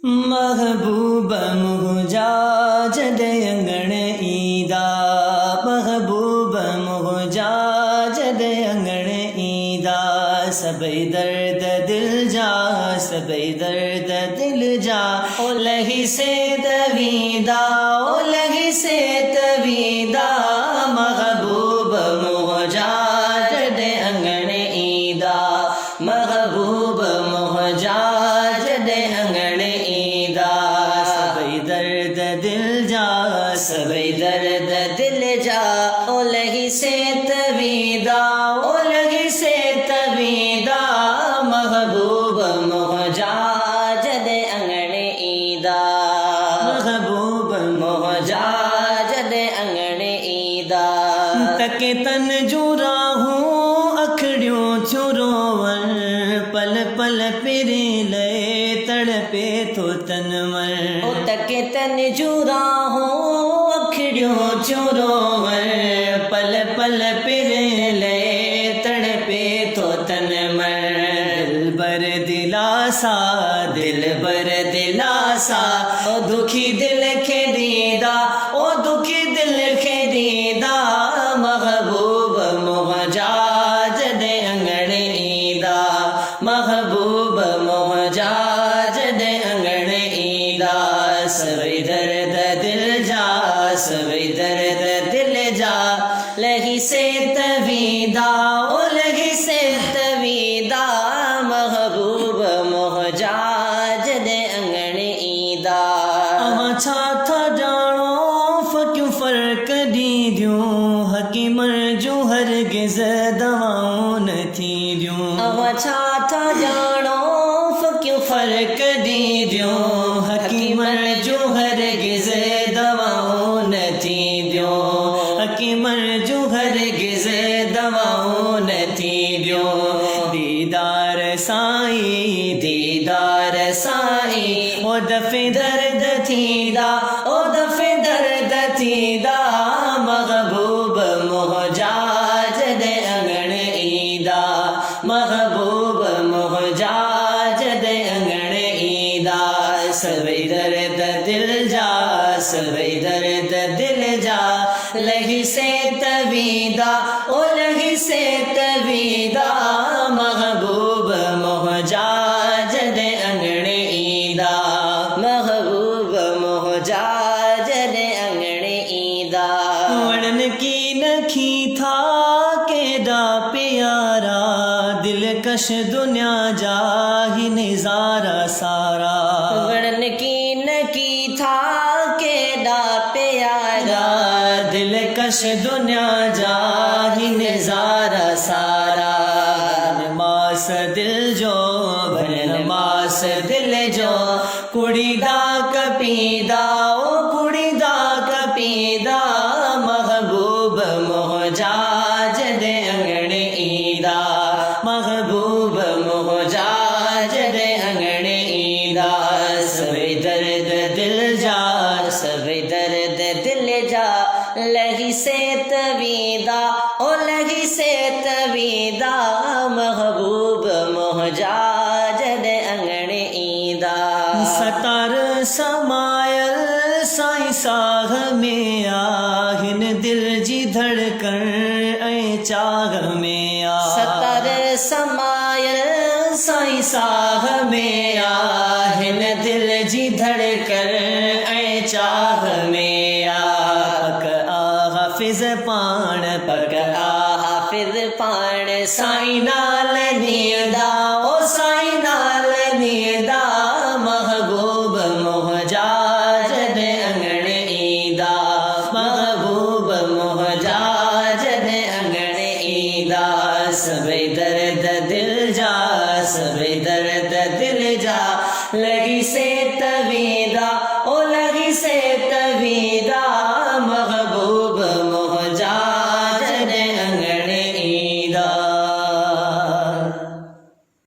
महबूब मुहजाज दे अंगण ईदा, महबूब मुहजाज दे अंगण ईदा। सबई दर्द दिल जा, सबई दर्द दिल जा, ओ लही से तवीदा, ओ लही से तवीदा। महबूब मुहजाज दे अंगण ईदा, महबूब मुहजाज दे अंगण ईदा। सबई दर्द दिल जा, सबई दर्द दिल जा, ओ लही से तवीदा, ओ लही से तवीदा। महबूब मुहजाज दे अंगण ईदा, महबूब मुहजाज दे अंगण ईदा। तके तन जुरा हूँ अखड़ियों चुरोवर, पल पल फिरे लए तड़पे तो तन मर। ओ तके तन जुरा हूँ अखड़ियों चुरोवर, पल पल फिरे लए तड़पे तो तन मर। दिल बर दिलासा, दिल बर दिलासा, ओ दुखी दिल के दीदा, ओ दुखी दिल के दीदा। महबूब मुहजाज दे अंगण ईदा, महबूब मुहजाज दे अंगण ईदा। सबई दर्द दिल जा, सबई दर्द दिल जा, लही से तवीदा, ओ लही से तवीदा। महबूब मुहजाज दे अंगण ईदा। अहाँ छा था जानो फक्यों फर्क दी द्यूं, हकीमर जो हरगिज़ दवाऊं न थी द्यूं। अहाँ छा था जानो फक्यों फर्क दी द्यूं, हकीमर जो हरगिज़ दवाऊं न थी द्यूं। हकीमर जो हरगिज़ दवाऊं न थी द्यूं। दीदार साईं, दीदार साईं, ओ दफ़े दर्द थीदा, ओ दफ़े दर्द थीदा। महबूब मुहजाज दे अंगण ईदा, महबूब मुहजाज दे अंगण ईदा। सबई दर्द दिल जा, सबई दर्द दिल जा, लही से तवीदा, ओ लही से तवीदा। महबूब मुहजाज दे अंगण ईदा, महबूब मुहजाज दे अंगण ईदा। वड़न की नखी था केदा प्यारा, दिलकश दुनिया जाही निजारा सारा। वड़न की नकी था केदा प्यारा, दिलकश दुनिया जाही निजारा सारा। मास दिल जो भरन मास दिल जो, कुड़ी दा कपीदा, ओ कुड़ी दा कपीदा। महबूब मुहजाज दे अंगण ईदा, महबूब मुहजाज दे अंगण ईदा। सबई दर्द दिल जा, सबई दर्द दिल जा, लही से तवीदा, ओ लही से तवीदा। महबूब मुहजाज दे अंगण ईदा। सतार समायल साईं साग में आहिन, दिल जी धड़कन ऐ चाग में आ। सतार समायल साईं साग में आहिन, दिल जी धड़कन ऐ चाग में आ। पक आ हाफिज पाण, पक आ हाफिज पाण, साईं नाल नींदा, ओ साईं नाल नींदा। महबूब मुहजाज दे अंगण ईदा, महबूब मुहजाज दे अंगण ईदा। सबई दर्द दिल जा, सबई दर्द दिल जा, लही से